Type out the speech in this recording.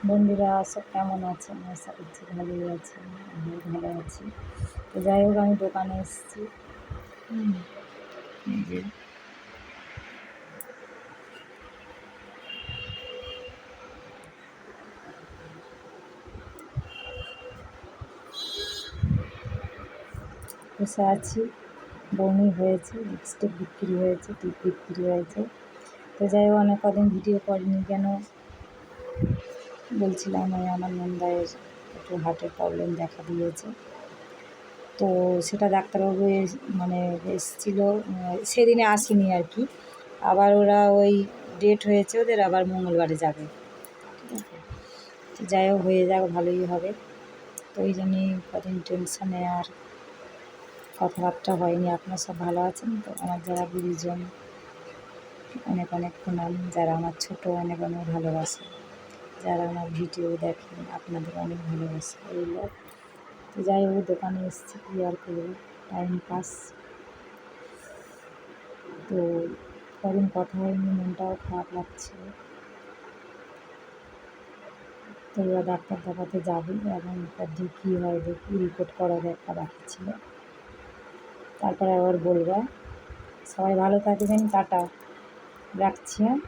বন্ধুরা সব কেমন আছেন? আশা করছি ভালোই আছেন, আমিও ভালো আছি। তো যাই হোক, আমি দোকানে এসেছি। হুম, যে বসে আছি, বমি হয়েছে, লিপস্টিক বিক্রি হয়েছে, টিপ বিক্রি হয়েছে। তো যাই হোক, অনেক কদিন ভিডিও করিনি কেন বলছিলাম, ওই আমার নন্দায়ের একটু হার্টের প্রবলেম দেখা দিয়েছে। তো সেটা ডাক্তারবাবু মানে এসেছিলো, সেদিনে আসেনি আর কি। আবার ওরা ওই ডেট হয়েছে ওদের, আবার মঙ্গলবারে যাবে। ঠিক আছে, তো যাই হোক, হয়ে যাক, ভালোই হবে। তো ওই জন্যই কদিন টেনশানে আর কথাবার্তা হয়নি। আপনারা সব ভালো আছেন তো? আমার যারা গুরুজন, অনেক অনেক প্রণাম। যারা আমার ছোটো, অনেক অনেক ভালোবাসে। যারা আমার ভিডিও দেখেন, আপনাদের অনেক ভালোবাসে এইগুলো। তো যাই হোক, দোকানে এসেছি, কী আর করবো, টাইম পাস। তো কদিন কথা হয়নি, মনটাও খারাপ লাগছে। তো ওরা ডাক্তার দেখাতে যাবে, এবং দেখি কী হয়, দেখি রিপোর্ট করার একটা বাকি ছিল। তারপরে আবার বলবা। সবাই ভালো থাকবেন, টাটা, রাখছি। হ্যাঁ।